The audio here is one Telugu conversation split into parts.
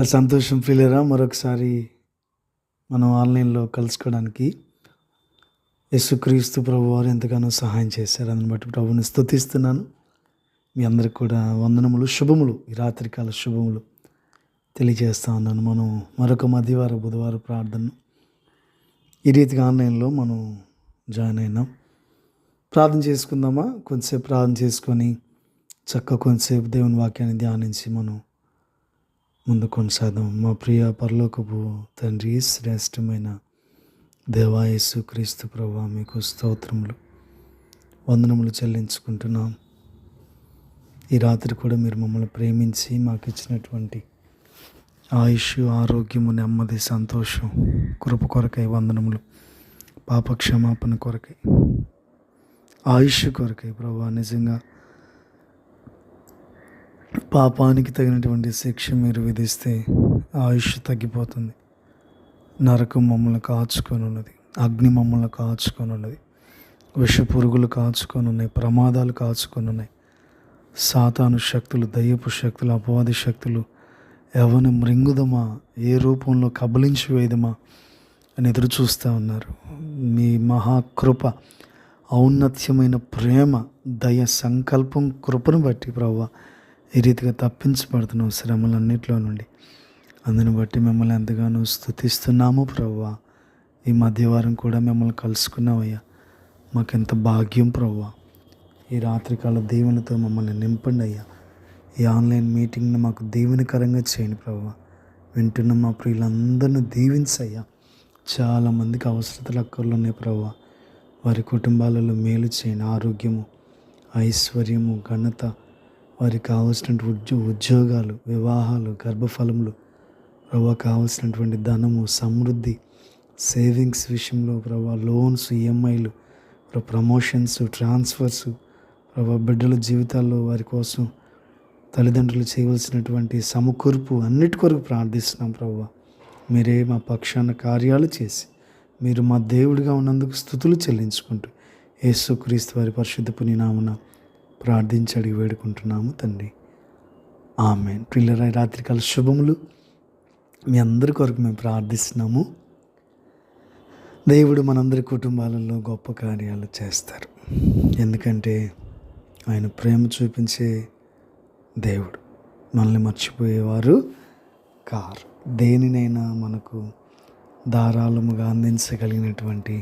చాలా సంతోషం ప్రియులారా, మరొకసారి మనం ఆన్లైన్లో కలుసుకోవడానికి యేసుక్రీస్తు ప్రభు వారు ఎంతగానో సహాయం చేశారు. అందుని బట్టి ప్రభుని స్తుతిస్తున్నాను. మీ అందరికి కూడా వందనములు, శుభములు, ఈ రాత్రికాల శుభములు తెలియజేస్తా ఉన్నాను. మనం మరొక మధ్యవారం బుధవారం ప్రార్థనను ఈ రీతిగా ఆన్లైన్లో మనం జాయిన్ అయినాం. ప్రార్థన చేసుకుందామా? కొంతసేపు ప్రార్థన చేసుకొని చక్కగా కొంతసేపు దేవుని వాక్యాన్ని ధ్యానించి మనం ముందు కొనసాగం. మా ప్రియ పరలోకపు తండ్రి, శ్రేష్టమైన దేవా యేసుక్రీస్తు ప్రభువా, మీకు స్తోత్రములు, వందనములు చెల్లించుకుంటున్నాం. ఈ రాత్రి కూడా మీరు మమ్మల్ని ప్రేమించి మాకు ఇచ్చినటువంటి ఆయుష్, ఆరోగ్యము, నెమ్మది, సంతోషం, కృప కొరకై వందనములు. పాప క్షమాపణ కొరకై, ఆయుష్ కొరకై ప్రభువా, నిజంగా పాపానికి తగినటువంటి శిక్ష మీరు విధిస్తే ఆయుష్ తగ్గిపోతుంది. నరకం మమ్మల్ని కాచుకొని ఉన్నది, అగ్ని మమ్మల్ని కాచుకొని ఉన్నది, విష పురుగులు కాచుకొని ఉన్నాయి, ప్రమాదాలు కాచుకొని ఉన్నాయి. సాతాను శక్తులు, దయ్యపు శక్తులు, అపవాది శక్తులు ఎవరిని మృంగుదమా, ఏ రూపంలో కబలించి వేయదమా అని ఎదురు చూస్తూ ఉన్నారు. మీ మహాకృప, ఔన్నత్యమైన ప్రేమ, దయ, సంకల్పం, కృపను బట్టి ప్రభువా ఈ రీతిగా తప్పించబడుతున్నాం శ్రమలన్నింటిలో నుండి. అందుని బట్టి మిమ్మల్ని ఎంతగానో స్తుతిస్తున్నాము ప్రభువా. ఈ మధ్యవారం కూడా మిమ్మల్ని కలుసుకున్నామయ్యా. మాకెంత భాగ్యం ప్రభువా. ఈ రాత్రికాల దీవెనతో మమ్మల్ని నింపండి అయ్యా. ఈ ఆన్లైన్ మీటింగ్ని మాకు దీవెనకరంగా చేయండి ప్రభువా. వింటున్న మా ప్రియులందరినీ దీవించయ్యా. చాలామందికి అవసరతలు అక్కర్లు ఉన్నాయి ప్రభువా. వారి కుటుంబాలలో మేలు చేయండి. ఆరోగ్యము, ఐశ్వర్యము, ఘనత, వారికి కావాల్సినటువంటి ఉద్యోగాలు, వివాహాలు, గర్భఫలములు ప్రభువా, కావాల్సినటువంటి ధనము, సమృద్ధి, సేవింగ్స్ విషయంలో ప్రభువా, లోన్స్, ఈఎంఐలు, ప్రమోషన్స్, ట్రాన్స్ఫర్స్ ప్రభువా, బిడ్డల జీవితాల్లో వారి కోసం తల్లిదండ్రులు చేయవలసినటువంటి సమకూర్పు అన్నిటి కొరకు ప్రార్థిస్తున్నాం ప్రభువా. మీరే మా పక్షాన కార్యాలు చేసి మీరు మా దేవుడిగా ఉన్నందుకు స్తుతులు చెల్లించుకుంటూ యేసుక్రీస్తు వారి పరిశుద్ధ పుణ్యనామమున ప్రార్థించి అడిగి వేడుకుంటున్నాము తండ్రి, ఆమేన్. ప్రియులారా, రాత్రికాల శుభములు మీ అందరి కొరకు మేము ప్రార్థిస్తున్నాము. దేవుడు మనందరి కుటుంబాలలో గొప్ప కార్యాలు చేస్తారు. ఎందుకంటే ఆయన ప్రేమ చూపించే దేవుడు. మనల్ని మర్చిపోయేవారు కారు. దేనినైనా మనకు ధారాళముగా అందించగలిగినటువంటి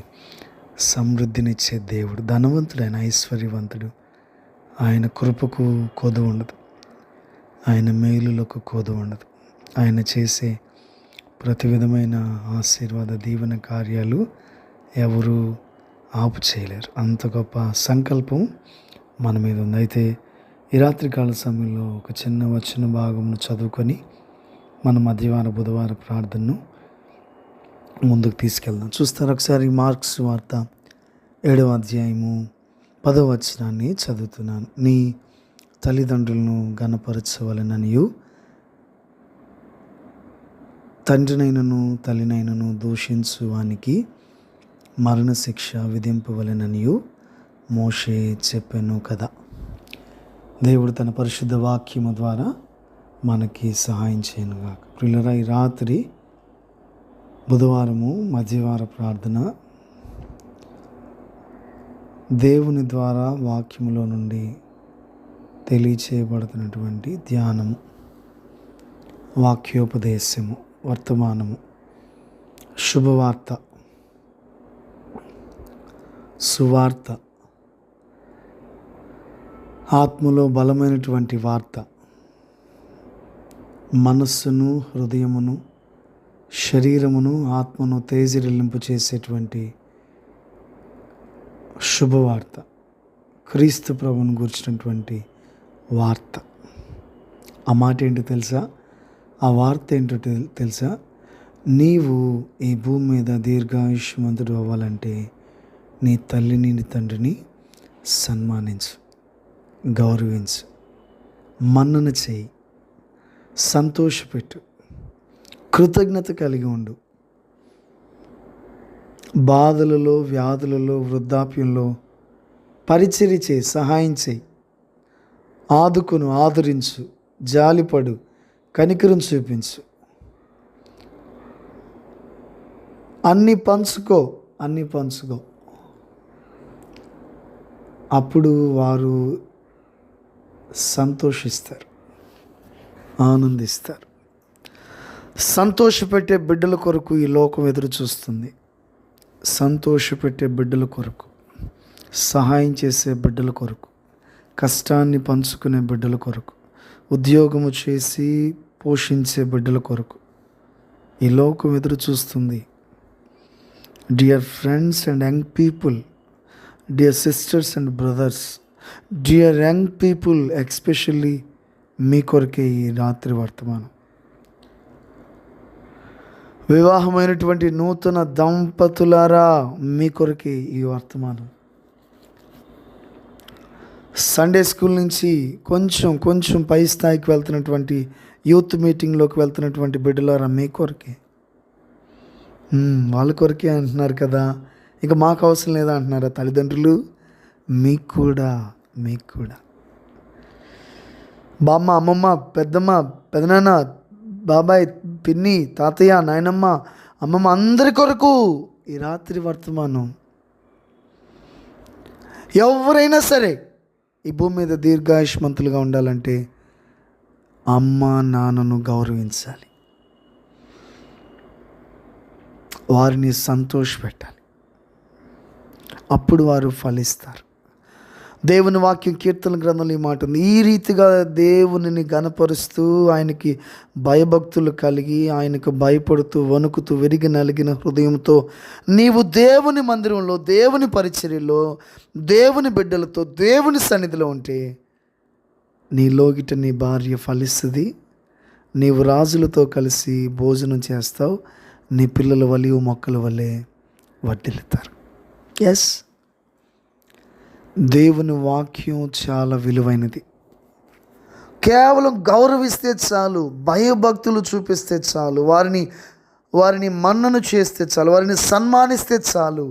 సమృద్ధినిచ్చే దేవుడు, ధనవంతుడైన, ఐశ్వర్యవంతుడు. ఆయన కృపకు కొదువు ఉండదు, ఆయన మేలులకు కొదువు ఉండదు. ఆయన చేసే ప్రతి విధమైన ఆశీర్వాద, దీవెన కార్యాలు ఎవరు ఆపు చేయలేరు. అంత గొప్ప సంకల్పం మన మీద ఉంది. అయితే ఈ రాత్రికాల సమయంలో ఒక చిన్న వచన భాగమును చదువుకొని మన మధ్యవార బుధవార ప్రార్థనను ముందుకు తీసుకెళ్దాం. చూస్తారు ఒకసారి మార్క్స్ వార్త 7వ అధ్యాయము 10వ వచనాన్ని చదువుతున్నాను. నీ తల్లిదండ్రులను ఘనపరచవలెననియు, తండ్రినైనను తల్లినైనను దూషించు వానికి మరణశిక్ష విధింపవలెననియు మోషే చెప్పెను కదా. దేవుడు తన పరిశుద్ధ వాక్యము ద్వారా మనకి సహాయం చేయనుగాక. ప్రియులారా, ఈ రాత్రి బుధవారము మధ్యవార ప్రార్థన దేవుని ద్వారా వాక్యములో నుండి తెలియచేయబడుతున్నటువంటి ధ్యానము, వాక్యోపదేశము, వర్తమానము, శుభవార్త, సువార్త, ఆత్మలో బలమైనటువంటి వార్త, మనస్సును, హృదయమును, శరీరమును, ఆత్మను తేజరిల్లింపు చేసేటువంటి శుభవార్త, క్రీస్తు ప్రభువును గురించినటువంటి వార్త. ఆ మాట ఏంటో తెలుసా? ఆ వార్త ఏంటో తెలుసా? నీవు ఈ భూమి మీద దీర్ఘాయుష్మంతుడు అవ్వాలంటే నీ తల్లిని, నీ తండ్రిని సన్మానించు, గౌరవించు, మన్నన చేయి, సంతోషపెట్టు, కృతజ్ఞత కలిగి ఉండు. బాధలలో, వ్యాధులలో, వృద్ధాప్యంలో పరిచర్య చేయి, సహాయం చేయి, ఆదుకును, ఆదరించు, జాలిపడు, కనికరం చూపించు. అన్నీ పంచుకో, అన్నీ పంచుకో. అప్పుడు వారు సంతోషిస్తారు, ఆనందిస్తారు. సంతోషపెట్టే బిడ్డల కొరకు ఈ లోకం ఎదురు చూస్తుంది. సంతోషపెట్టే బిడ్డల కొరకు, సహాయం చేసే బిడ్డల కొరకు, కష్టాన్ని పంచుకునే బిడ్డల కొరకు, ఉద్యోగము చేసి పోషించే బిడ్డల కొరకు ఈ లోకం ఎదురు చూస్తుంది. Dear friends and young people, dear sisters and brothers, dear young people, especially మీ కొరకే ఈ రాత్రి వర్తమానం. వివాహమైనటువంటి నూతన దంపతులారా, మీ కొరకే ఈ వర్తమానం. సండే స్కూల్ నుంచి కొంచెం కొంచెం పై స్థాయికి వెళ్తున్నటువంటి యూత్ మీటింగ్లోకి వెళ్తున్నటువంటి బిడ్డలారా, మీ కొరకే. వాళ్ళ కొరకే అంటున్నారు కదా, ఇంకా మాకు అవసరం లేదా అంటున్నారా తల్లిదండ్రులు? మీకు కూడా, మీకు కూడా. బామ్మ, అమ్మమ్మ, పెద్దమ్మ, పెదనాన్న, బాబాయ్, పిన్ని, తాతయ్య, నాయనమ్మ, అమ్మమ్మ, అందరి కొరకు ఈ రాత్రి వర్తమానం. ఎవరైనా సరే ఈ భూమి మీద దీర్ఘాయుష్మంతులుగా ఉండాలంటే అమ్మ నాన్నను గౌరవించాలి, వారిని సంతోషపెట్టాలి. అప్పుడు వారు ఫలిస్తారు. దేవుని వాక్యం కీర్తన గ్రంథంలో ఈ మాట ఉంది. ఈ రీతిగా దేవునిని గణపరుస్తూ, ఆయనకి భయభక్తులు కలిగి, ఆయనకు భయపడుతూ, వణుకుతూ, విరిగి నలిగిన హృదయంతో నీవు దేవుని మందిరంలో, దేవుని పరిచర్యలో, దేవుని బిడ్డలతో, దేవుని సన్నిధిలో ఉంటే నీ లోగిట నీ భార్య ఫలిస్తుంది. నీవు రాజులతో కలిసి భోజనం చేస్తావు. నీ పిల్లల వలియు మొక్కల వలె వర్ధిల్లుతారు. ఎస్, దేవుని వాక్యం చాలా విలువైనది. కేవలం గౌరవిస్తే చాలు, భయభక్తులు చూపిస్తే చాలు, వారిని మన్నను చేస్తే చాలు, వారిని సన్మానిస్తే చాలు,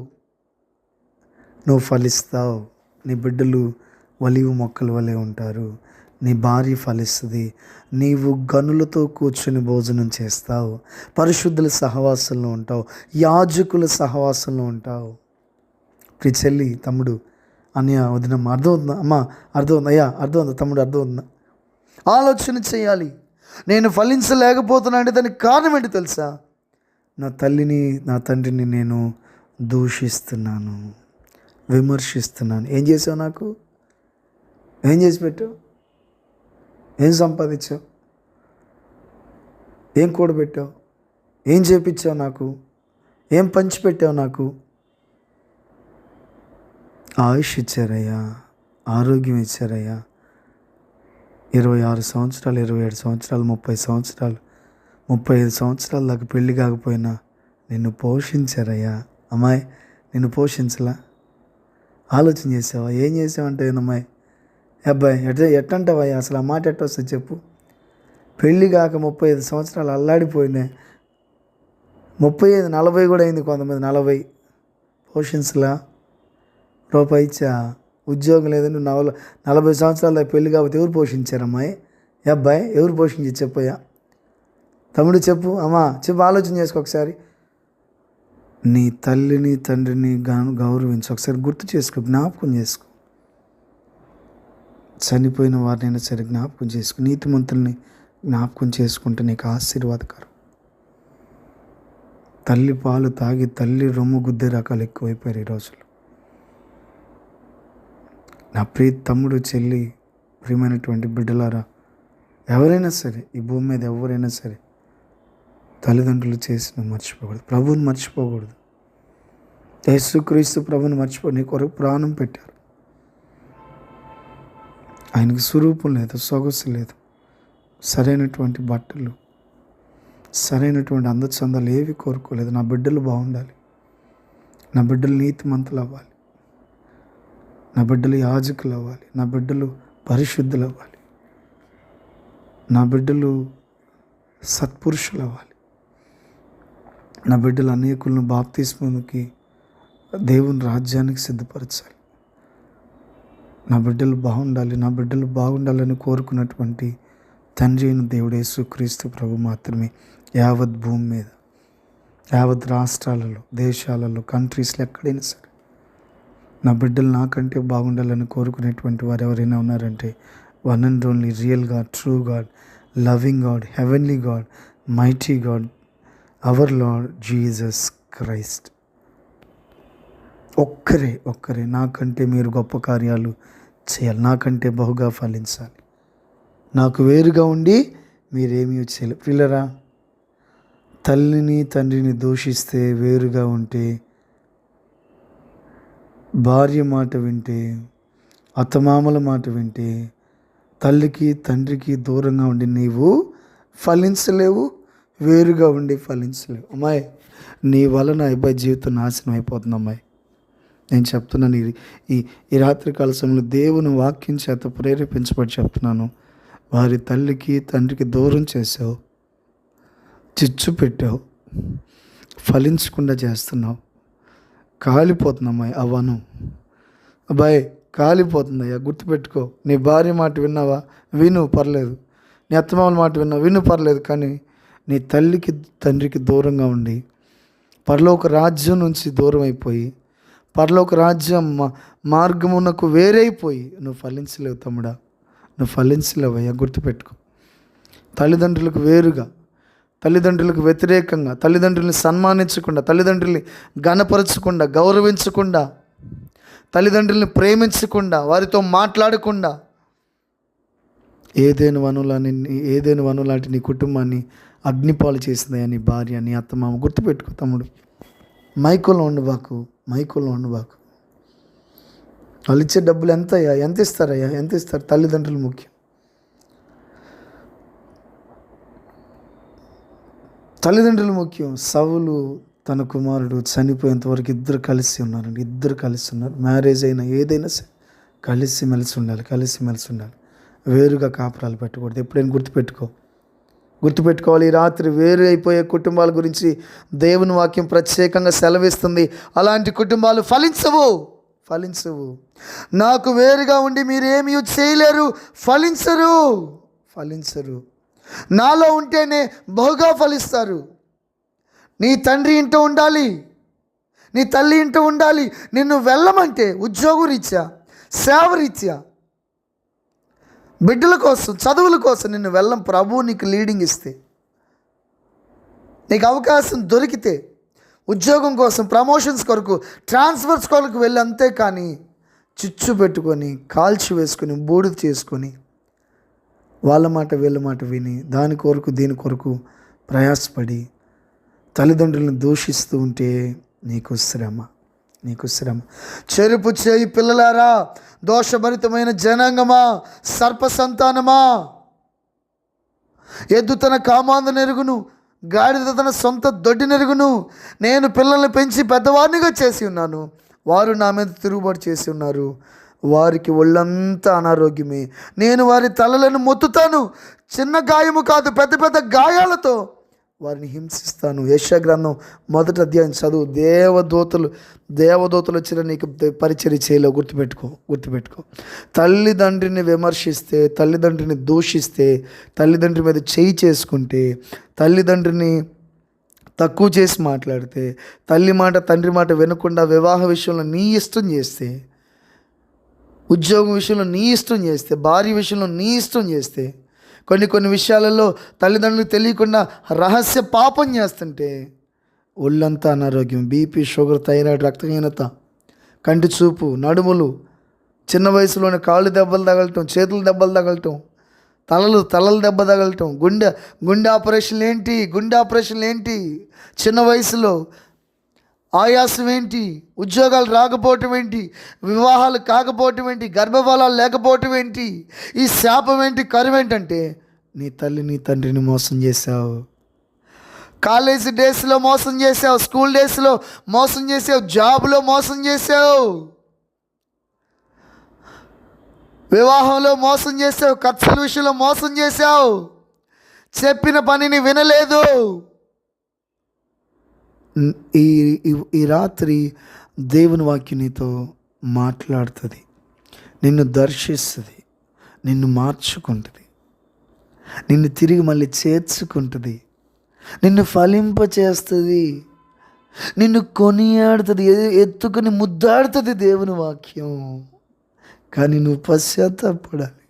నువ్వు ఫలిస్తావు. నీ బిడ్డలు వలివు మొక్కల వలె ఉంటారు. నీ భార్య ఫలిస్తుంది. నీవు గనులతో కూర్చొని భోజనం చేస్తావు, పరిశుద్ధుల సహవాసంలో ఉంటావు, యాజకుల సహవాసంలో ఉంటావు. ప్రియ చెల్లి, తమ్ముడు, అన్నయ్య, వదినమ్మ, అర్థమవుతుందా? అమ్మ అర్థమవుతుంది, అయ్యా అర్థమవుతుందా, తమ్ముడు అర్థమవుతుందా? ఆలోచన చేయాలి. నేను ఫలించలేకపోతున్నా అంటే దానికి కారణం ఏంటి తెలుసా? నా తల్లిని, నా తండ్రిని నేను దూషిస్తున్నాను, విమర్శిస్తున్నాను. ఏం చేసావు? నాకు ఏం చేసి పెట్టావు? ఏం సంపాదించావు? ఏం కూడబెట్టావు? ఏం చేపించావు? నాకు ఏం పంచిపెట్టావు? నాకు ఆయుష్ ఇచ్చారయ్యా, ఆరోగ్యం ఇచ్చారయ్యా. 26 సంవత్సరాలు, 27 సంవత్సరాలు, 30 సంవత్సరాలు, 35 సంవత్సరాల దాకా పెళ్ళి కాకపోయినా నిన్ను పోషించారయ్యా. అమ్మాయి, నిన్ను పోషించలా? ఆలోచన చేసావా? ఏం చేసావంటే అమ్మాయి, అబ్బాయి ఎట్టంటావయ్యా? అసలు ఆ మాట ఎట్టొస్తుంది చెప్పు? పెళ్ళి కాక 35 సంవత్సరాలు అల్లాడిపోయినాయి. 35, 40 కూడా అయింది కొంతమంది. 40 పోషించలా? రూపాయి ఇచ్చా? ఉద్యోగం లేదని 40 సంవత్సరాల పెళ్ళి కాబట్టి ఎవరు పోషించారమ్మాయి? అబ్బాయి ఎవరు పోషించి చెప్పయ్యా? తమ్ముడు చెప్పు, అమ్మా చెప్పు, ఆలోచన చేసుకో ఒకసారి. నీ తల్లిని తండ్రిని గౌరవించి ఒకసారి గుర్తు చేసుకో, జ్ఞాపకం చేసుకో. చనిపోయిన వారినైనా సరే జ్ఞాపకం చేసుకో. నీతిమంతుల్ని జ్ఞాపకం చేసుకుంటే నీకు ఆశీర్వాదకరం. తల్లి పాలు తాగి తల్లి రొమ్ము గుద్దే రకాలు ఎక్కువైపోయారు ఈ రోజుల్లో. నా ప్రియ తమ్ముడు, చెల్లి, ప్రియమైనటువంటి బిడ్డలారా, ఎవరైనా సరే ఈ భూమి మీద ఎవరైనా సరే తల్లిదండ్రులు చేసిన మర్చిపోకూడదు, ప్రభువుని మర్చిపోకూడదు. యేసుక్రీస్తు ప్రభువుని నీ కొరకు ప్రాణం పెట్టారు. ఆయనకు స్వరూపం లేదు, సొగసు లేదు, సరైనటువంటి బట్టలు, సరైనటువంటి అందచందాలు ఏవి కోరుకోలేదు. నా బిడ్డలు బాగుండాలి, నా బిడ్డలు నీతిమంతులు అవ్వాలి, నా బిడ్డలు యాజకులు అవ్వాలి, నా బిడ్డలు పరిశుద్ధులు అవ్వాలి, నా బిడ్డలు సత్పురుషులు అవ్వాలి, నా బిడ్డలు అనేకులను బాప్తిస్మానికి, దేవుని రాజ్యానికి సిద్ధపరచాలి. నా బిడ్డలు బాగుండాలి, నా బిడ్డలు బాగుండాలని కోరుకున్నటువంటి తండ్రి అయిన దేవుడు యేసుక్రీస్తు ప్రభు మాత్రమే యావత్ భూమి మీద యావత్ రాష్ట్రాలలో, దేశాలలో, కంట్రీస్లో ఎక్కడైనా సరే నా బిడ్డలు నాకంటే బాగుండాలని కోరుకునేటువంటి వారు ఎవరైనా ఉన్నారంటే, one and only real god, true god, loving god, heavenly god, mighty god, our lord Jesus Christ ఒక్కరే నాకంటే మీరు గొప్ప కార్యాలు చేయాలి, నాకంటే బహుగా ఫలించాలి, నాకు వేరుగా ఉండి మీరేమీ చేయలేరు. పిల్లరా, తల్లిని తండ్రిని దూషిస్తే, వేరుగా ఉంటే, భార్య మాట వింటే, అత్తమామల మాట వింటే, తల్లికి తండ్రికి దూరంగా ఉండి నీవు ఫలించలేవు, వేరుగా ఉండి ఫలించలేవు. అమ్మాయి, నీ వలన అబ్బాయి జీవితం నాశనం అయిపోతుంది. అమ్మాయి, నేను చెప్తున్నాను, ఈ రాత్రికాల సమయంలో దేవుని వాక్యం చేత ప్రేరేపించబడి చెప్తున్నాను. వారి తల్లికి తండ్రికి దూరం చేసావు, చిచ్చు పెట్టావు, ఫలించకుండా చేస్తున్నావు. కాలిపోతుందమ్మాయి ఆ వనం. అబ్బాయి, కాలిపోతుందయ్యా, గుర్తుపెట్టుకో. నీ భార్య మాట విన్నావా? విను, పర్లేదు. నీ అత్తమామల మాట విన్నావా? విను, పర్లేదు. కానీ నీ తల్లికి తండ్రికి దూరంగా ఉండి, పరలోక రాజ్యం నుంచి దూరం అయిపోయి, పరలోక రాజ్యం మార్గమునకు వేరైపోయి నువ్వు ఫలించలేవు తమ్ముడా, నువ్వు ఫలించలేవయ్యా, గుర్తుపెట్టుకో. తల్లిదండ్రులకు వేరుగా, తల్లిదండ్రులకు వ్యతిరేకంగా, తల్లిదండ్రుల్ని సన్మానించకుండా, తల్లిదండ్రుల్ని ఘనపరచకుండా, గౌరవించకుండా, తల్లిదండ్రుల్ని ప్రేమించకుండా, వారితో మాట్లాడకుండా, ఏదైనా వనులాంటి నీ కుటుంబాన్ని అగ్నిపాలు చేసిందయ్యా నీ భార్య, నీ అత్తమామ. గుర్తుపెట్టుకో తమ్ముడు, మైకోలో ఉండబాకు. వాళ్ళు ఇచ్చే డబ్బులు ఎంత ఇస్తారు? తల్లిదండ్రులు ముఖ్యం. తల్లిదండ్రులు ముఖ్యం. సౌలు తన కుమారుడు చనిపోయేంతవరకు ఇద్దరు కలిసి ఉన్నారు. మ్యారేజ్ అయినా ఏదైనా సరే కలిసిమెలిసి ఉండాలి. వేరుగా కాపురాలు పెట్టకూడదు. ఎప్పుడైనా గుర్తుపెట్టుకోవాలి. ఈ రాత్రి వేరు అయిపోయే కుటుంబాల గురించి దేవుని వాక్యం ప్రత్యేకంగా సెలవిస్తుంది. అలాంటి కుటుంబాలు ఫలించవు. నాకు వేరుగా ఉండి మీరేమీ చేయలేరు, ఫలించరు. నాలో ఉంటేనే బహుగా ఫలిస్తారు. నీ తండ్రి ఇంట ఉండాలి, నీ తల్లి ఇంట ఉండాలి. నిన్ను వెళ్ళమంటే ఉద్యోగరీత్యా, సేవరీత్యా, బిడ్డల కోసం, చదువుల కోసం నిన్ను వెళ్ళం. ప్రభువు నీకు లీడింగ్ ఇస్తే, నీకు అవకాశం దొరికితే, ఉద్యోగం కోసం, ప్రమోషన్స్ కొరకు, ట్రాన్స్ఫర్స్ కొరకు వెళ్ళి, అంతేకాని చిచ్చు పెట్టుకొని, కాల్చి వేసుకొని, బూడిద చేసుకొని, వాళ్ళ మాట వీళ్ళ మాట విని, దాని కొరకు ప్రయాసపడి తల్లిదండ్రులను దూషిస్తూ ఉంటే నీకు శ్రమ. చెరుపు చేయి పిల్లలారా, దోషభరితమైన జనాంగమా, సర్ప సంతానమా, ఎద్దు తన కామాంధ నెరుగును, గాడిద తన సొంత దొడ్డి నెరుగును. నేను పిల్లల్ని పెంచి పెద్దవారినిగా చేసి ఉన్నాను, వారు నా మీద తిరుగుబాటు చేసి ఉన్నారు. వారికి ఒళ్ళంతా అనారోగ్యమే. నేను వారి తలలను మొత్తుతాను, చిన్న గాయము కాదు, పెద్ద పెద్ద గాయాలతో వారిని హింసిస్తాను. యెషయా గ్రంథం 1వ అధ్యాయం చదువు. దేవదూతలు వచ్చిన నీకు పరిచర్య చేయలేవు. గుర్తుపెట్టుకో. తల్లిదండ్రిని విమర్శిస్తే, తల్లిదండ్రిని దూషిస్తే, తల్లిదండ్రి మీద చేయి చేసుకుంటే, తల్లిదండ్రిని తక్కువ చేసి మాట్లాడితే, తల్లి మాట తండ్రి మాట వినకుండా వివాహ విషయంలో నీ ఇష్టం చేస్తే, ఉద్యోగం విషయంలో నీ ఇష్టం చేస్తే, భార్య విషయంలో నీ ఇష్టం చేస్తే, కొన్ని విషయాలలో తల్లిదండ్రులకు తెలియకుండా రహస్య పాపం చేస్తుంటే ఒళ్ళంతా అనారోగ్యం, బీపీ, షుగర్, థైరాయిడ్, రక్తహీనత, కంటి చూపు, నడుములు, చిన్న వయసులోనే కాళ్ళు దెబ్బలు తగలటం, చేతులు దెబ్బలు తగలటం, తలలు దెబ్బ తగలటం, గుండె ఆపరేషన్లు ఏంటి, చిన్న వయసులో ఆయాసం ఏంటి, ఉద్యోగాలు రాకపోవటం ఏంటి, వివాహాలు కాకపోవటం ఏంటి, గర్భఫలాలు లేకపోవటం ఏంటి, ఈ శాపం ఏంటి, కరువు ఏంటంటే నీ తల్లి నీ తండ్రిని మోసం చేశావు. కాలేజీ డేస్లో మోసం చేసావు, స్కూల్ డేస్లో మోసం చేసావు, జాబ్లో మోసం చేసావు, వివాహంలో మోసం చేసావు, ఖర్చుల విషయంలో మోసం చేసావు, చెప్పిన పనిని వినలేదు. ఈ రాత్రి దేవుని వాక్యం నీతో మాట్లాడుతుంది, నిన్ను దర్శిస్తుంది, నిన్ను మార్చుకుంటుంది, నిన్ను తిరిగి మళ్ళీ చేర్చుకుంటుంది, నిన్ను ఫలింపచేస్తుంది. నిన్ను కొనియాడుతుంది, ఎత్తుకుని ముద్దాడుతుంది దేవుని వాక్యం. కానీ నువ్వు పశ్చాత్తాపడాలి.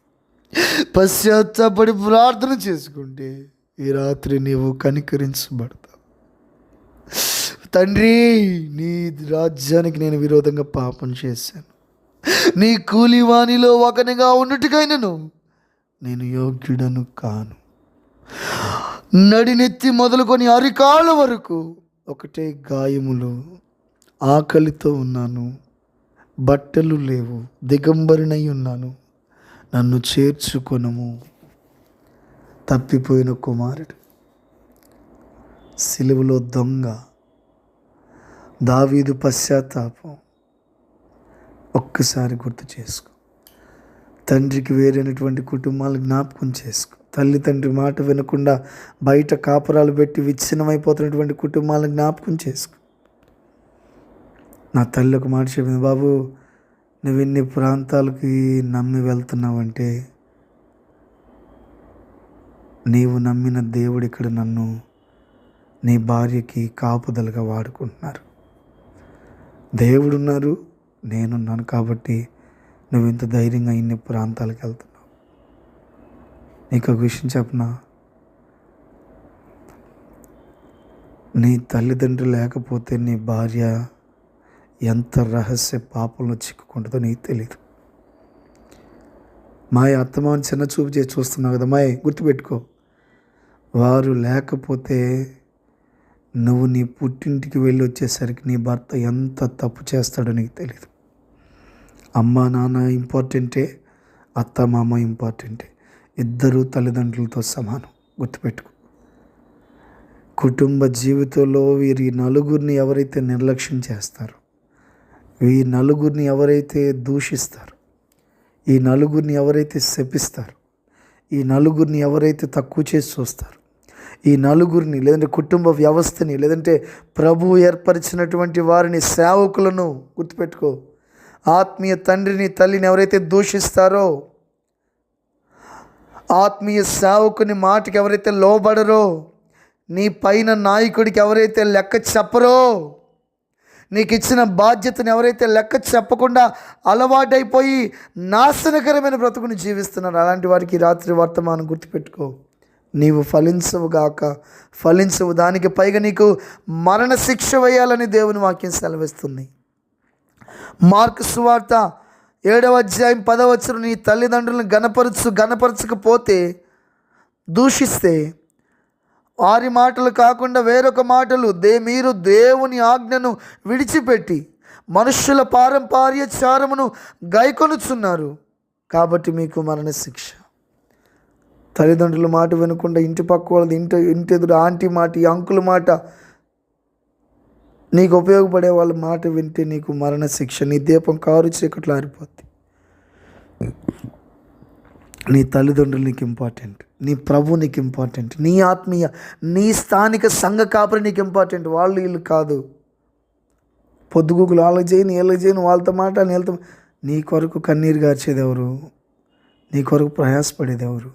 పశ్చాత్తాపడి ప్రార్థన చేసుకుంటే ఈ రాత్రి నీవు కనికరించబడతావు. తండ్రి, నీ రాజ్యానికి నేను విరోధంగా పాపం చేశాను, నీ కూలివానిలో ఒకనిగా ఉన్నట్టుగానను నేను యోగ్యుడను కాను. నడినెత్తి మొదలుకొని అరికాళ్ళ వరకు ఒకటే గాయములు, ఆకలితో ఉన్నాను, బట్టలు లేవు, దిగంబరినై ఉన్నాను, నన్ను చేర్చుకొనము. తప్పిపోయిన కుమారుడు, సిలువలో దొంగ, దావీదు పశ్చాత్తాపం. ఒక్కసారి గుర్తు చేసుకో. తండ్రికి వేరైనటువంటి కుటుంబాలు జ్ఞాపకం చేసుకో. తల్లి తండ్రి మాట వినకుండా బయట కాపురాలు పెట్టి విచ్ఛిన్నమైపోతున్నటువంటి కుటుంబాలను జ్ఞాపకం చేసుకో. నా తల్లి ఒక మాట చెప్పింది, బాబు నువ్వు ఇన్ని ప్రాంతాలకి నమ్మి వెళ్తున్నావంటే నీవు నమ్మిన దేవుడు ఇక్కడ నన్ను నీ భార్యకి కాపుదలుగా వాడుకుంటున్నారు. దేవుడున్నారు, నేనున్నాను కాబట్టి నువ్వు ఇంత ధైర్యంగా ఇన్ని ప్రాంతాలకు వెళ్తున్నావు. నీకు ఒక విషయం చెప్పనా, నీ తల్లిదండ్రులు లేకపోతే నీ భార్య ఎంత రహస్య పాపంలో చిక్కుకుంటుందో నీకు తెలియదు. మాయ అత్తమాని చిన్న చూపు చేసి చూస్తున్నావు కదా మాయ, గుర్తుపెట్టుకో. వారు లేకపోతే నువ్వు నీ పుట్టింటికి వెళ్ళి వచ్చేసరికి నీ భర్త ఎంత తప్పు చేస్తాడో నీకు తెలియదు. అమ్మ నాన్న ఇంపార్టెంటే, అత్త మామ ఇంపార్టెంటే. ఇద్దరు తల్లిదండ్రులతో సమానం, గుర్తుపెట్టుకో. కుటుంబ జీవితంలో వీరి నలుగురిని ఎవరైతే నిర్లక్ష్యం చేస్తారో, ఈ నలుగురిని ఎవరైతే దూషిస్తారో, ఈ నలుగురిని ఎవరైతే శపిస్తారో, ఈ నలుగురిని ఎవరైతే తక్కువ చేసి చూస్తారో, ఈ నలుగురిని లేదంటే కుటుంబ వ్యవస్థని లేదంటే ప్రభువు ఏర్పరిచినటువంటి వారిని, సేవకులను, గుర్తుపెట్టుకో, ఆత్మీయ తండ్రిని తల్లిని ఎవరైతే దూషిస్తారో, ఆత్మీయ సేవకుని మాటకి ఎవరైతే లోబడరో, నీ పైన నాయకుడికి ఎవరైతే లెక్క చెప్పరో, నీకు ఇచ్చిన బాధ్యతను ఎవరైతే లెక్క చెప్పకుండా అలవాటైపోయి నాశనకరమైన బ్రతుకుని జీవిస్తున్నారు, అలాంటి వారికి రాత్రి వర్తమానం గుర్తుపెట్టుకో. నీవు ఫలించవుగాక, ఫలించవు, దానికి పైగా నీకు మరణ శిక్ష వేయాలని దేవుని వాక్యం సెలవిస్తుంది. మార్కు సువార్త 7వ అధ్యాయం 10వ వచనం, నీ తల్లిదండ్రులను గణపరచకపోతే, దూషిస్తే, వారి మాటలు కాకుండా వేరొక మాటలు మీరు దేవుని ఆజ్ఞను విడిచిపెట్టి మనుష్యుల పారంపర్యాచారమును గైకొనుచున్నారు కాబట్టి మీకు మరణ శిక్ష. తల్లిదండ్రుల మాట వినకుండా ఇంటి పక్క వాళ్ళది, ఇంటి ఎదురు ఆంటీ మాట, ఈ అంకుల మాట, నీకు ఉపయోగపడే వాళ్ళ మాట వింటే నీకు మరణ శిక్ష. నీ దీపం కారు చీకట్లో ఆరిపోద్ది. నీ తల్లిదండ్రులు నీకు ఇంపార్టెంట్, నీ ప్రభు నీకు ఇంపార్టెంట్, నీ ఆత్మీయ, నీ స్థానిక సంఘ కాపరి నీకు ఇంపార్టెంట్. వాళ్ళు వీళ్ళు కాదు. పొద్దుగూకులు వాళ్ళకి చేయను, వీళ్ళకి చేయను, వాళ్ళతో మాట వీళ్ళతో. నీ కొరకు కన్నీరు గార్చేది ఎవరు? నీ కొరకు ప్రయాసపడేది ఎవరు?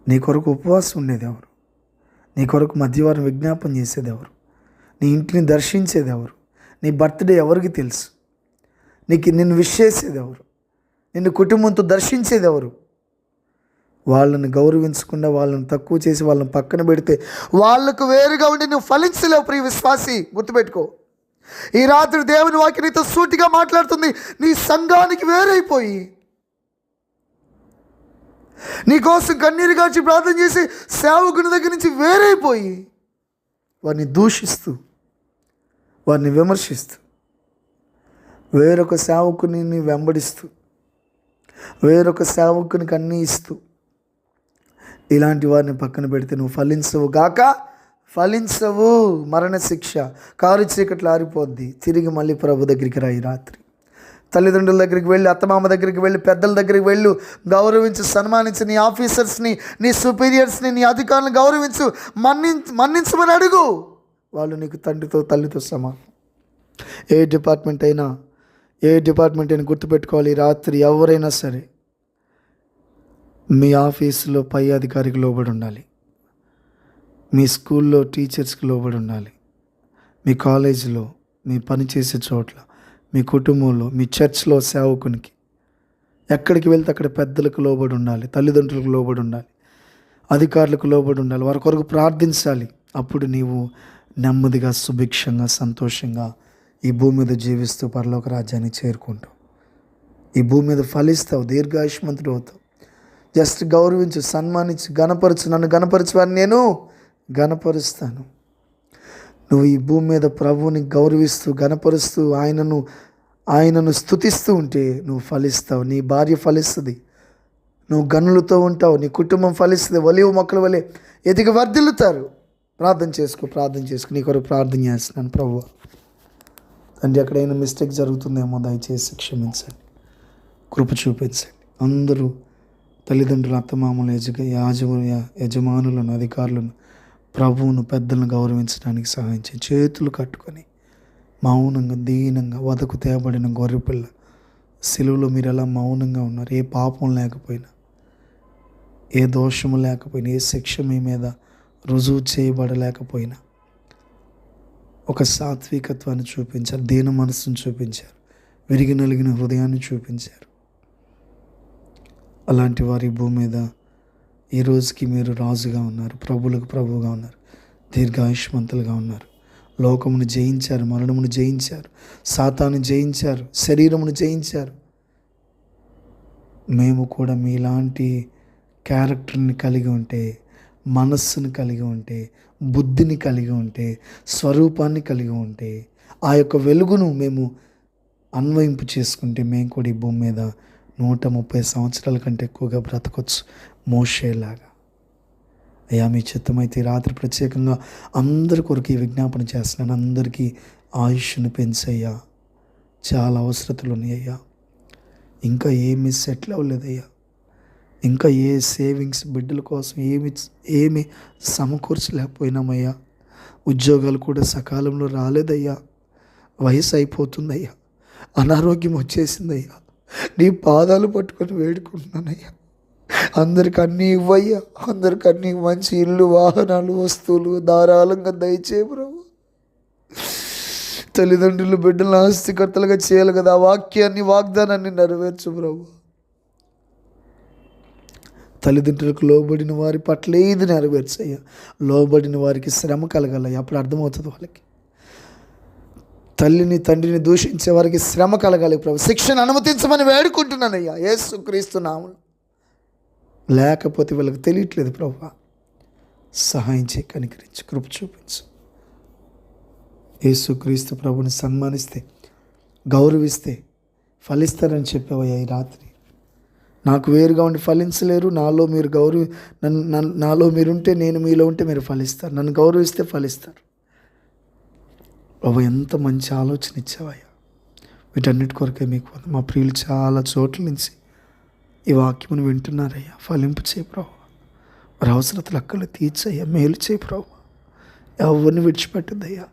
నీ కొరకు ఉపవాసం ఉండేది ఎవరు? నీ కొరకు మధ్యవారం విజ్ఞాపన చేసేది ఎవరు? నీ ఇంటిని దర్శించేది ఎవరు? నీ బర్త్డే ఎవరికి తెలుసు? నిన్ను విష్ చేసేది ఎవరు? నిన్ను కుటుంబంతో దర్శించేది ఎవరు? వాళ్ళని గౌరవించకుండా వాళ్ళని తక్కువ చేసి వాళ్ళని పక్కన పెడితే వాళ్ళకు వేరుగా ఉండి నువ్వు ఫలించలేవు ప్రియ విశ్వాసి, గుర్తుపెట్టుకో. ఈ రాత్రి దేవుని వాక్యం నీతో సూటిగా మాట్లాడుతుంది. నీ సంఘానికి వేరైపోయి, నీ కోసం కన్నీరు గార్చి ప్రార్థన చేసి సేవకుని దగ్గర నుంచి వేరైపోయి వారిని దూషిస్తూ, వారిని విమర్శిస్తూ, వేరొక సేవకుని వెంబడిస్తూ, వేరొక సేవకునికి అన్నీ ఇస్తూ, ఇలాంటి వారిని పక్కన పెడితే నువ్వు ఫలించవు గాక, ఫలించవు, మరణ శిక్ష, కారు చీకట్లు ఆరిపోద్ది. తిరిగి మళ్ళీ ప్రభు దగ్గరికి రా. ఈ రాత్రి తల్లిదండ్రుల దగ్గరికి వెళ్ళి, అత్తమామ దగ్గరికి వెళ్ళి, పెద్దల దగ్గరికి వెళ్ళు, గౌరవించు, సన్మానించు. నీ ఆఫీసర్స్ని, నీ సుపీరియర్స్ని, నీ అధికారులను గౌరవించు, మన్నించమని అడుగు. వాళ్ళు నీకు తండ్రితో తల్లితో సమానం. ఏ డిపార్ట్మెంట్ అయినా గుర్తుపెట్టుకోవాలి. ఈ రాత్రి ఎవరైనా సరే మీ ఆఫీసులో పై అధికారికి లోబడి ఉండాలి, మీ స్కూల్లో టీచర్స్కి లోబడి ఉండాలి, మీ కాలేజీలో, మీ పని చేసే చోట్ల, మీ కుటుంబంలో, మీ చర్చ్లో సేవకునికి, ఎక్కడికి వెళ్తే అక్కడ పెద్దలకు లోబడి ఉండాలి, తల్లిదండ్రులకు లోబడి ఉండాలి, అధికారులకు లోబడి ఉండాలి, వారి కొరకు ప్రార్థించాలి. అప్పుడు నీవు నెమ్మదిగా, సుభిక్షంగా, సంతోషంగా ఈ భూమి మీద జీవిస్తూ పరలోక రాజ్యాన్ని చేరుకుంటావు. ఈ భూమి మీద ఫలిస్తావు, దీర్ఘాయుష్మంతుడు అవుతావు. జస్ట్ గౌరవించు, సన్మానించు, గణపరచు. నన్ను గణపరచు వారిని నేను గణపరుస్తాను. నువ్వు ఈ భూమి మీద ప్రభువుని గౌరవిస్తూ, గణపరుస్తూ, ఆయనను స్తుతిస్తూ ఉంటే నువ్వు ఫలిస్తావు. నీ భార్య ఫలిస్తుంది, నువ్వు గనులతో ఉంటావు, నీ కుటుంబం ఫలిస్తుంది, ఒలీవ మొక్కల వలె ఎదిగి వర్ధిల్లుతారు. ప్రార్థన చేసుకో. నీ కొరకు ప్రార్థన చేస్తున్నాను. ప్రభువా తండ్రి, ఎక్కడైనా మిస్టేక్ జరుగుతుందేమో దయచేసి క్షమించండి, కృప చూపించండి. అందరూ తల్లిదండ్రులు, అత్తమామలు, యజమానులను, అధికారులను, ప్రభువును, పెద్దలను గౌరవించడానికి సహాయం చేయి. చేతులు కట్టుకొని మౌనంగా, దీనంగా, వదకు తేబడిన గొర్రెపిల్ల సిలువలో మీరు ఎలా మౌనంగా ఉన్నారు. ఏ పాపం లేకపోయినా, ఏ దోషము లేకపోయినా, ఏ శిక్ష మీ మీద రుజువు చేయబడలేకపోయినా ఒక సాత్వికత్వాన్ని చూపించారు, దీన మనస్సును చూపించారు, విరిగి నలిగిన హృదయాన్ని చూపించారు. అలాంటి వారి భూమి మీద ఈ రోజుకి మీరు రాజుగా ఉన్నారు, ప్రభువులకు ప్రభువుగా ఉన్నారు, దీర్ఘాయుష్మంతులుగా ఉన్నారు. లోకమును జయించారు, మరణమును జయించారు, సాతాను జయించారు, శరీరమును జయించారు. మేము కూడా మీలాంటి క్యారెక్టర్ని కలిగి ఉంటే, మనస్సును కలిగి ఉంటే, బుద్ధిని కలిగి ఉంటే, స్వరూపాన్ని కలిగి ఉంటే, ఆ యొక్క వెలుగును మేము అన్వయింపు చేసుకుంటే మేము కూడా ఈ భూమి మీద 130 సంవత్సరాల కంటే ఎక్కువగా బ్రతకొచ్చు, మోషేలాగా. అయ్యా, మీ చిత్తమైతే రాత్రి ప్రత్యేకంగా అందరి కొరకు ఈ విజ్ఞాపన చేస్తున్నాను. అందరికీ ఆయుష్ను పెంచయ్యా. చాలా అవసరతలు ఉన్నాయ్యా. ఇంకా ఏమీ సెటిల్ అవ్వలేదయ్యా. ఇంకా ఏ సేవింగ్స్ బిడ్డల కోసం ఏమి సమకూర్చలేకపోయినామయ్యా. ఉద్యోగాలు కూడా సకాలంలో రాలేదయ్యా. వయసు అయిపోతుందయ్యా. అనారోగ్యం వచ్చేసిందయ్యా. నీ పాదాలు పట్టుకొని వేడుకుంటున్నానయ్యా. అందరికి అన్నీ ఇవ్వయ్యా. అందరికి అన్నీ మంచి ఇల్లు, వాహనాలు, వస్తువులు ధారాళంగా దయచేయ ప్రభు. తల్లిదండ్రులు బిడ్డలను ఆస్తికర్తలుగా చేయాలి కదా. ఆ వాగ్దానాన్ని నెరవేర్చు ప్రభు. తల్లిదండ్రులకు లోబడిన వారి పట్ల ఇది నెరవేర్చయ్యా. లోబడిన వారికి శ్రమ కలగాలయ్యా. అప్పుడు అర్థమవుతుంది వాళ్ళకి. తల్లిని తండ్రిని దూషించే వారికి శ్రమ కలగాలి ప్రభు. శిక్షను అనుమతించమని వేడుకుంటున్నానయ్యా యేసుక్రీస్తు నామములో. లేకపోతే వీళ్ళకి తెలియట్లేదు ప్రభు. సహాయం చేయి, కనికరించి కృప చూపించు. యేసుక్రీస్తు ప్రభుని సన్మానిస్తే, గౌరవిస్తే ఫలిస్తారని చెప్పావయ్యా ఈ రాత్రి. నాకు వేరుగా ఉండి ఫలించలేరు. నాలో మీరుంటే, నేను మీలో ఉంటే మీరు ఫలిస్తారు. నన్ను గౌరవిస్తే ఫలిస్తారు. ప్రభు, ఎంత మంచి ఆలోచన ఇచ్చావయ్యా. వీటన్నిటి కొరకే మీకు మా ప్రియులు చాలా చోట్ల నుంచి ఈ వాక్యమును వింటున్నారయ్యా. ఫలింపు చేయి ప్రభు. వారి అవసరతలు అక్కలు తీర్చయ్యా. మేలు చేయి ప్రభు. ఎవరిని విడిచిపెట్టద్దయ్యా.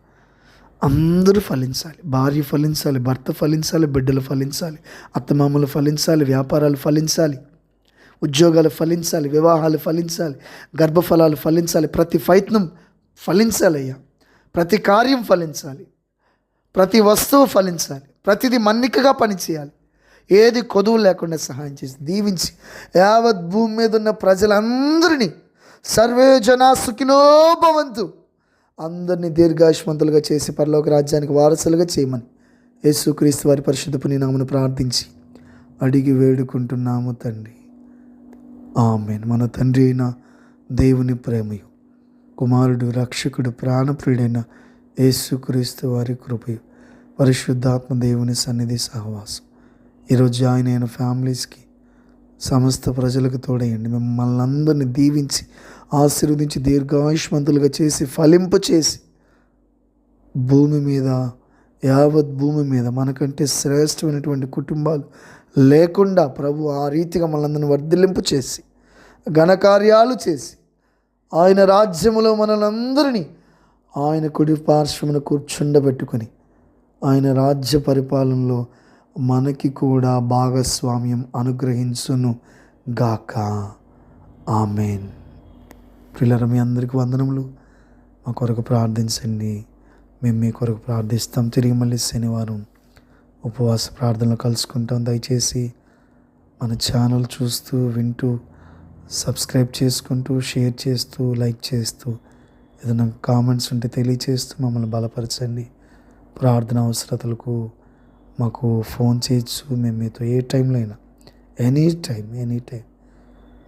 అందరూ ఫలించాలి. భార్య ఫలించాలి, భర్త ఫలించాలి, బిడ్డలు ఫలించాలి, అత్తమామలు ఫలించాలి, వ్యాపారాలు ఫలించాలి, ఉద్యోగాలు ఫలించాలి, వివాహాలు ఫలించాలి, గర్భఫలాలు ఫలించాలి. ప్రతి ప్రయత్నం ఫలించాలయ్యా. ప్రతి కార్యం ఫలించాలి. ప్రతి వస్తువు ఫలించాలి. ప్రతిదీ మన్నికగా పనిచేయాలి. ఏది కొదువు లేకుండా సహాయం చేసి దీవించి యావత్ భూమి మీద ఉన్న ప్రజలందరినీ సర్వే జనా సుఖినో భవంతు, అందరినీ దీర్ఘాయుష్మంతులుగా చేసి పరలోక రాజ్యానికి వారసులుగా చేయమని యేసుక్రీస్తు వారి పరిశుద్ధ పుణ్యనామమున ప్రార్థించి అడిగి వేడుకుంటున్నాము తండ్రి. ఆమేన్. మన తండ్రి అయిన దేవుని ప్రేమయు, కుమారుడు రక్షకుడు ప్రాణప్రియుడైన యేసుక్రీస్తు వారి కృపయు, పరిశుద్ధాత్మ దేవుని సన్నిధి సహవాసం ఈరోజు జాయిన్ అయిన ఫ్యామిలీస్కి, సమస్త ప్రజలకు తోడయండి. మిమ్మల్ని అందరినీ దీవించి ఆశీర్వదించి దీర్ఘాయుష్మంతులుగా చేసి ఫలింప చేసి భూమి మీద, యావత్ భూమి మీద మనకంటే శ్రేష్టమైనటువంటి కుటుంబాలు లేకుండా ప్రభు ఆ రీతిగా మనందరిని వర్ధిల్లింపు చేసి ఘనకార్యాలు చేసి ఆయన రాజ్యములో మనలందరినీ ఆయన కుడి పార్శ్వమున కూర్చుండబెట్టుకొని ఆయన రాజ్య పరిపాలనలో మనకి కూడా భాగస్వామ్యం అనుగ్రహించును గాక. ఆమేన్. ప్రియులారా, మీ అందరికీ వందనములు. మా కొరకు ప్రార్థించండి. మేము మీ కొరకు ప్రార్థిస్తాం. తిరిగి మళ్ళీ శనివారం ఉపవాస ప్రార్థనలు కలుసుకుంటాం. దయచేసి మన ఛానల్ చూస్తూ వింటూ సబ్స్క్రైబ్ చేసుకుంటూ షేర్ చేస్తూ లైక్ చేస్తూ ఏదైనా కామెంట్స్ ఉంటే తెలియచేస్తూ మమ్మల్ని బలపరచండి. ప్రార్థన అవసరతలకు మాకు ఫోన్ చేయొచ్చు. మేము మీతో ఏ టైంలో అయినా ఎనీ టైం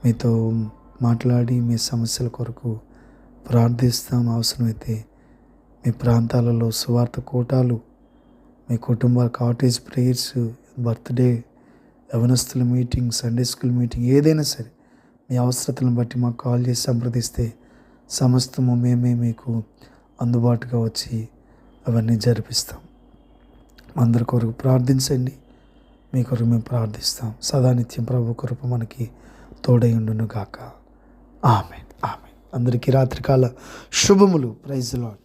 మీతో మాట్లాడి మీ సమస్యల కొరకు ప్రార్థిస్తాం. అవసరమైతే మీ ప్రాంతాలలో సువార్త కూటాలు, మీ కుటుంబ కాటేజ్ ప్రేయర్స్, బర్త్డే, యవనస్తుల మీటింగ్, సండే స్కూల్ మీటింగ్, ఏదైనా సరే మీ అవసరతలను బట్టి మాకు కాల్ చేసి సంప్రదిస్తే సమస్తము మేమే మీకు అందుబాటుగా వచ్చి అవన్నీ జరిపిస్తాం. అందరి కొరకు ప్రార్థించండి. మీ కొరకు మేము ప్రార్థిస్తాం. సదానిత్యం ప్రభు కృప మనకి తోడై ఉండును గాక. ఆమేన్. అందరికీ రాత్రికాల శుభములు. Praise the lord.